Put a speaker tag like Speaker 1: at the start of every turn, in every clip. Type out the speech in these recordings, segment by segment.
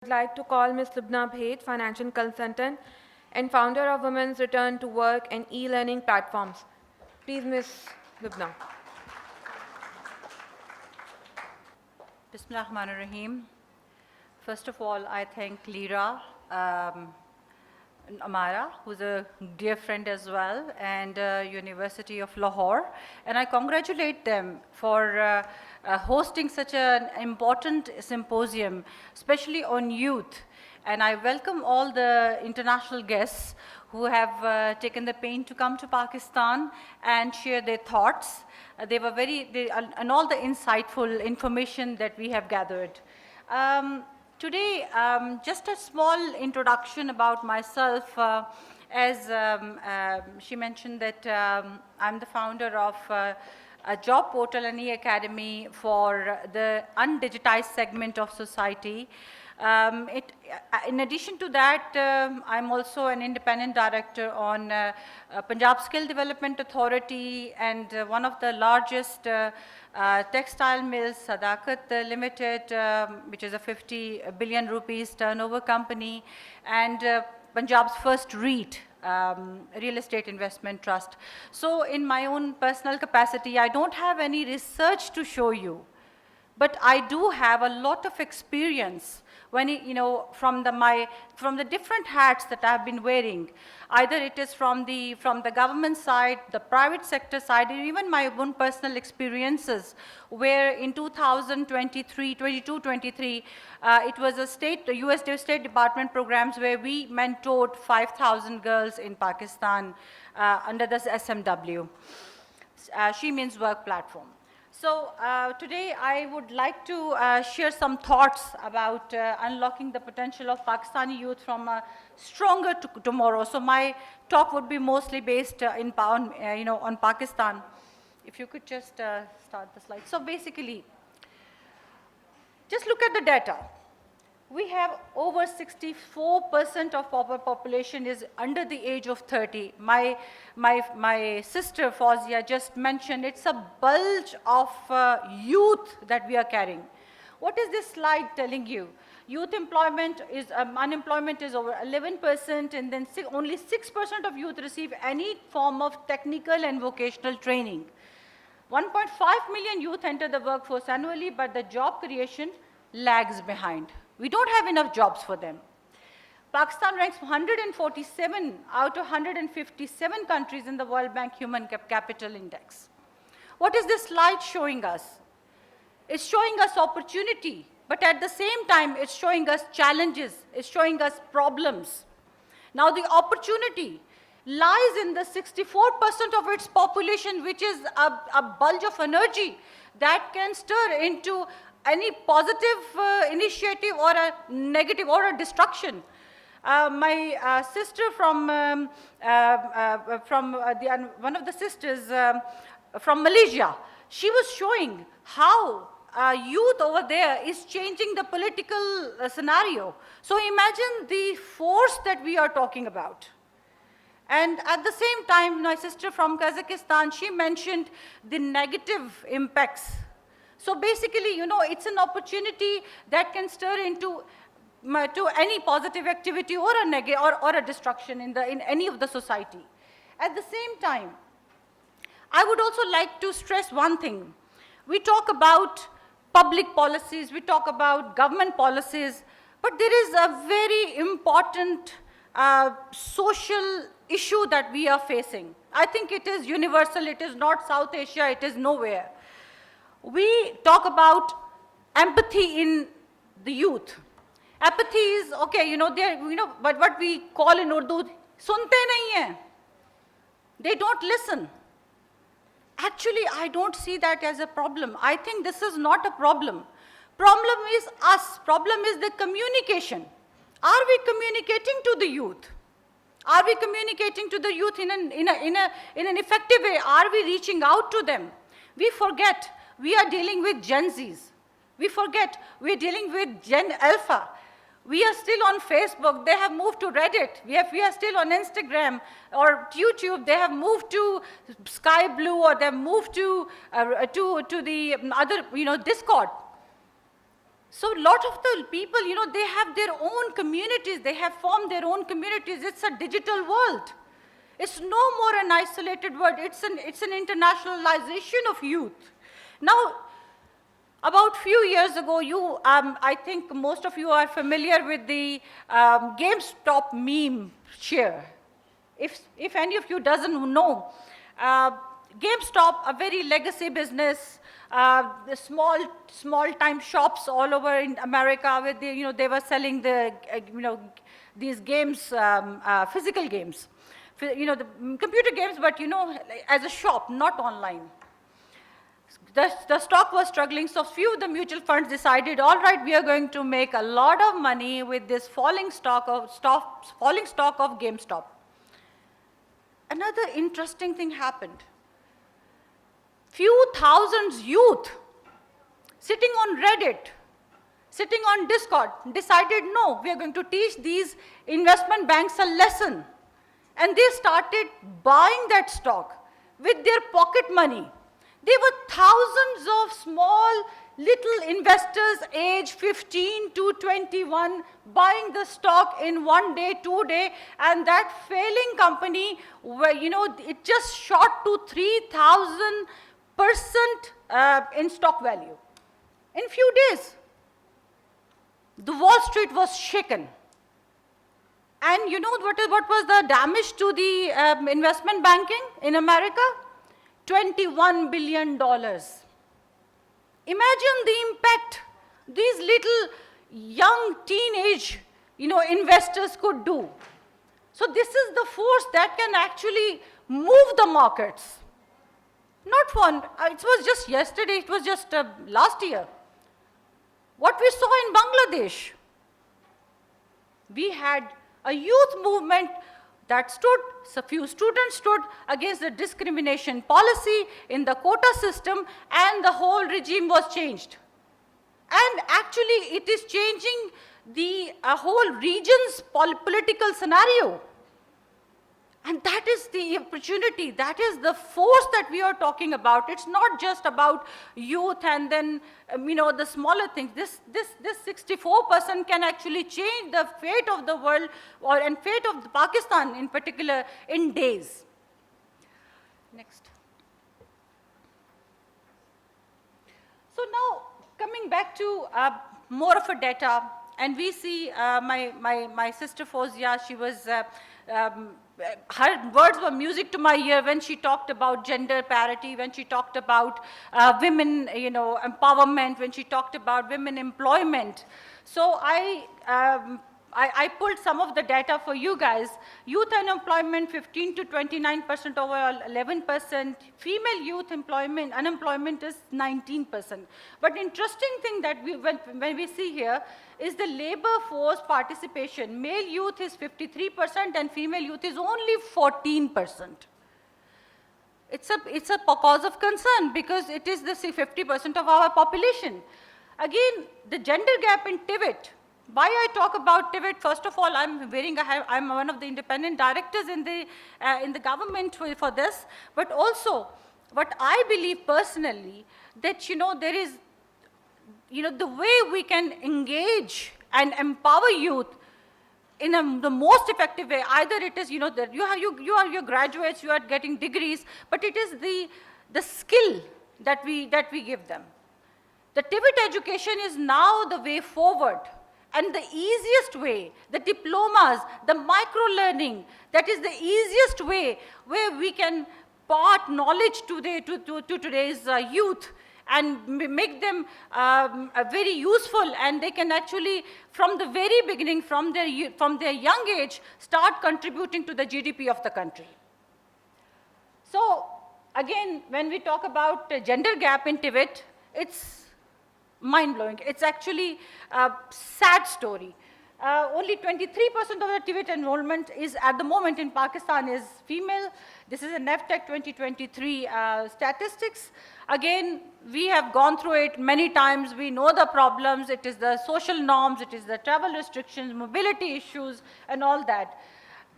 Speaker 1: I'd like to call Ms. Lubna Bhayat, financial consultant and founder of Women's Return to Work and e-learning platforms. Please, Ms. Lubna.
Speaker 2: Bismillahirrahmanirrahim. First of all, I thank LIRA, Amara, who's a dear friend as well, and University of Lahore. And I congratulate them for hosting such an important symposium, especially on youth. And I welcome all the international guests who have taken the pain to come to Pakistan and share their thoughts. And all the insightful information that we have gathered. Today, just a small introduction about myself. As she mentioned that I'm the founder of a job portal and e-academy for the undigitized segment of society. In addition to that, I'm also an independent director on Punjab Skill Development Authority and one of the largest textile mills, Sadakat Limited, which is a 50 billion rupees turnover company, and Punjab's first REIT, Real Estate Investment Trust. So in my own personal capacity, I don't have any research to show you, but I do have a lot of experience when from the different hats that I've been wearing. Either it is from the government side, the private sector side, or even my own personal experiences, where in 2022-23, it was the US State Department programs where we mentored 5,000 girls in Pakistan under this SMW. She means work platform. So today I would like to share some thoughts about unlocking the potential of Pakistani youth from a stronger tomorrow. So my talk would be mostly based on Pakistan. If you could just start the slide. So basically, just look at the data. We have over 64% of our population is under the age of 30. My sister Fawzia just mentioned it's a bulge of youth that we are carrying. What is this slide telling you? Youth employment is, unemployment is over 11%, and then only 6% of youth receive any form of technical and vocational training. 1.5 million youth enter the workforce annually, but the job creation lags behind. We don't have enough jobs for them. Pakistan ranks 147 out of 157 countries in the World Bank Human Capital Index. What is this slide showing us? It's showing us opportunity, but at the same time, it's showing us challenges. It's showing us problems. Now, the opportunity lies in the 64% of its population, which is a bulge of energy that can stir into any positive initiative or a negative or a destruction. My sister one of the sisters from Malaysia, she was showing how youth over there is changing the political scenario. So imagine the force that we are talking about. And at the same time, my sister from Kazakhstan, she mentioned the negative impacts. So basically, it's an opportunity that can stir into to any positive activity or a destruction in any of the society. At the same time, I would also like to stress one thing. We talk about public policies, we talk about government policies, but there is a very important social issue that we are facing. I think it is universal, it is not South Asia, it is nowhere. We talk about empathy in the youth. Apathy is, okay, but what we call in Urdu, sunte nahi hai. They don't listen. Actually, I don't see that as a problem. I think this is not a problem. Problem is us. Problem is the communication. Are we communicating to the youth? Are we communicating to the youth in an effective way? Are we reaching out to them? We forget. We are dealing with Gen Zs. We forget we are dealing with Gen Alpha. We are still on Facebook. They have moved to Reddit. We are still on Instagram or YouTube. They have moved to Sky Blue, or they have moved to the other, Discord. So a lot of the people, they have their own communities. They have formed their own communities. It's a digital world. It's no more an isolated world. It's an internationalization of youth. Now, about few years ago, I think most of you are familiar with the GameStop meme share. If any of you doesn't know, GameStop, a very legacy business, the small time shops all over in America, where they were selling these games, physical games, the computer games, but as a shop, not online. The stock was struggling, so few of the mutual funds decided, all right, we are going to make a lot of money with this falling stock of GameStop. Another interesting thing happened. Few thousands youth sitting on Reddit, sitting on Discord, decided, no, we are going to teach these investment banks a lesson. And they started buying that stock with their pocket money. There were thousands of small little investors aged 15 to 21 buying the stock in 1 day, 2 days, and that failing company, where, it just shot to 3,000% in stock value. In few days, the Wall Street was shaken. And what was the damage to the investment banking in America? $21 billion. Imagine the impact these little young teenage, investors could do. So this is the force that can actually move the markets. Not one, it was just yesterday, it was just last year. What we saw in Bangladesh, we had a youth movement that a few students stood against the discrimination policy in the quota system, and the whole regime was changed. And actually, it is changing the whole region's political scenario. And that is the opportunity, that is the force that we are talking about. It's not just about youth and then, the smaller things. This 64% can actually change the fate of the world and fate of Pakistan in particular in days. Next. So now, coming back to more of a data, and we see my sister Fozia, she was, her words were music to my ear when she talked about gender parity, when she talked about women, empowerment, when she talked about women employment. So I pulled some of the data for you guys. Youth unemployment, 15 to 29% overall, 11%. Female youth unemployment is 19%. But interesting thing that when we see here is the labor force participation. Male youth is 53% and female youth is only 14%. It's a cause of concern because it is the 50% of our population. Again, the gender gap in TIVET. Why I talk about TIVET? First of all, I'm one of the independent directors in the government for this. But also, what I believe personally, that there is, the way we can engage and empower youth in the most effective way. Either it is, that you are your graduates, you are getting degrees, but it is the skill that we give them. The TIVET education is now the way forward. And the easiest way, the diplomas, the micro-learning, that is the easiest way where we can part knowledge to today's youth and make them very useful, and they can actually, from the very beginning, from their young age, start contributing to the GDP of the country. So again, when we talk about gender gap in TIVET, it's mind-blowing. It's actually a sad story. Only 23% of the TIVET enrollment is, at the moment in Pakistan, is female. This is a NEFTEC 2023 statistics. Again, we have gone through it many times. We know the problems. It is the social norms. It is the travel restrictions, mobility issues, and all that.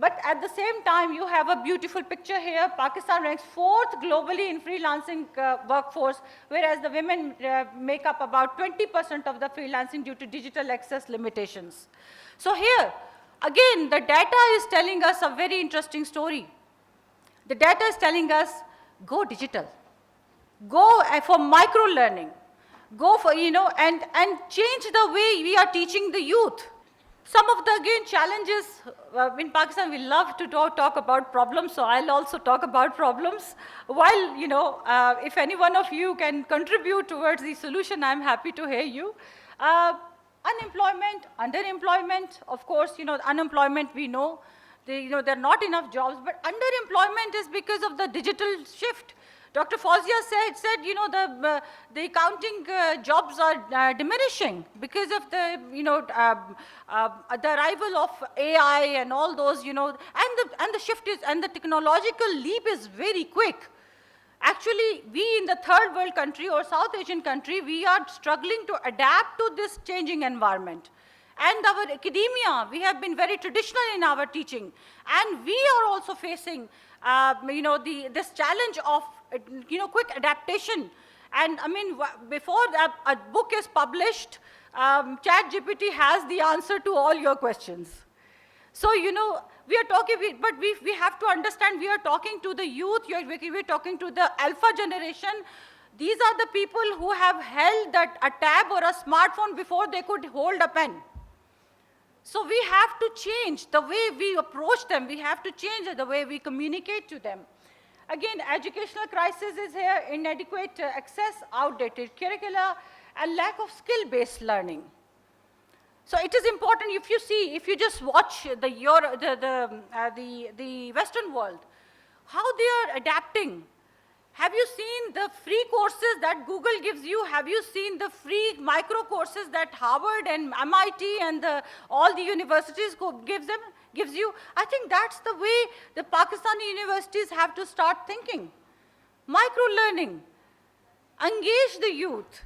Speaker 2: But at the same time, you have a beautiful picture here. Pakistan ranks 4th globally in freelancing workforce, whereas the women make up about 20% of the freelancing due to digital access limitations. So here, again, the data is telling us a very interesting story. The data is telling us, go digital. Go for micro-learning. Go for, and change the way we are teaching the youth. Some of the, again, challenges, in Pakistan, we love to talk about problems, so I'll also talk about problems. While, if any one of you can contribute towards the solution, I'm happy to hear you. Unemployment, underemployment, of course, unemployment, we know, there are not enough jobs, but underemployment is because of the digital shift. Dr. Fawzia said, the accounting jobs are diminishing because of the, the arrival of AI and all those, and the shift is, and the technological leap is very quick. Actually, we in the third world country or South Asian country, we are struggling to adapt to this changing environment. And our academia, we have been very traditional in our teaching. And we are also facing, this challenge of, quick adaptation. And I mean, before a book is published, ChatGPT has the answer to all your questions. So, we are talking, but we have to understand we are talking to the youth, we're talking to the alpha generation. These are the people who have held a tab or a smartphone before they could hold a pen. So we have to change the way we approach them. We have to change the way we communicate to them. Again, educational crisis is here, inadequate access, outdated curricula, and lack of skill-based learning. So it is important, if you just watch the Western world, how they are adapting. Have you seen the free courses that Google gives you? Have you seen the free micro courses that Harvard and MIT and all the universities gives you? I think that's the way the Pakistani universities have to start thinking. Micro learning, engage the youth,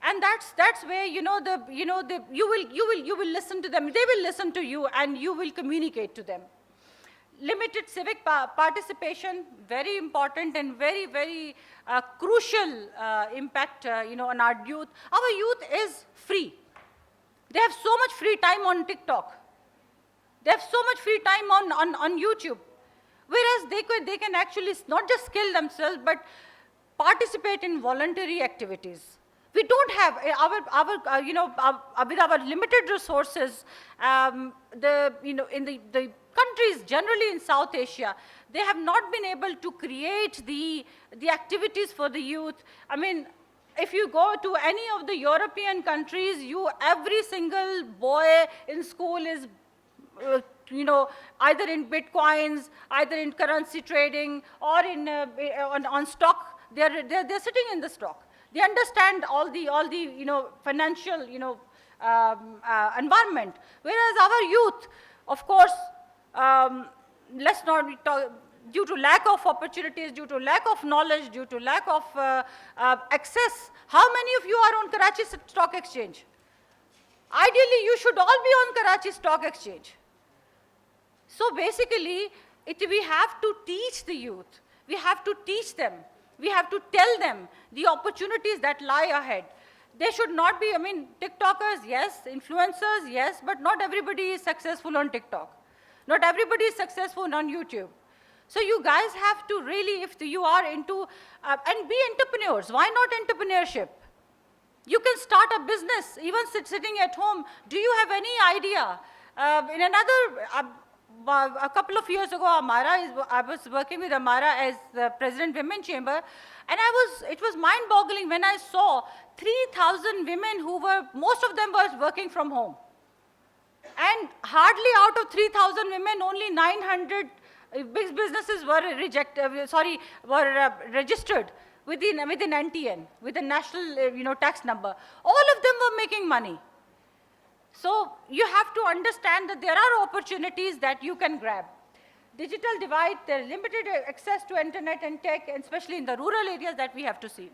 Speaker 2: and that's where you will listen to them. They will listen to you, and you will communicate to them. Limited civic participation, very important and very, very crucial impact, on our youth. Our youth is free. They have so much free time on TikTok. They have so much free time on YouTube. Whereas they can actually not just skill themselves, but participate in voluntary activities. We don't have with our limited resources, in the countries generally in South Asia, they have not been able to create the activities for the youth. I mean, if you go to any of the European countries, every single boy in school is, either in bitcoins, either in currency trading, or on stock. They're sitting in the stock. They understand all the financial environment. Whereas our youth, of course, let's not talk, due to lack of opportunities, due to lack of knowledge, due to lack of access. How many of you are on Karachi Stock Exchange? Ideally, you should all be on Karachi Stock Exchange. So basically, we have to teach the youth. We have to teach them. We have to tell them the opportunities that lie ahead. They should not be, TikTokers, yes, influencers, yes, but not everybody is successful on TikTok. Not everybody is successful on YouTube. So you guys have to really, if you are into, and be entrepreneurs. Why not entrepreneurship? You can start a business, even sitting at home. Do you have any idea? A couple of years ago, I was working with Amara as the President Women Chamber, and it was mind-boggling when I saw 3,000 women most of them were working from home. And hardly out of 3,000 women, only 900 big businesses were registered within NTN, with the national tax number. All of them were making money. So you have to understand that there are opportunities that you can grab. Digital divide, there is limited access to internet and tech, especially in the rural areas that we have to see.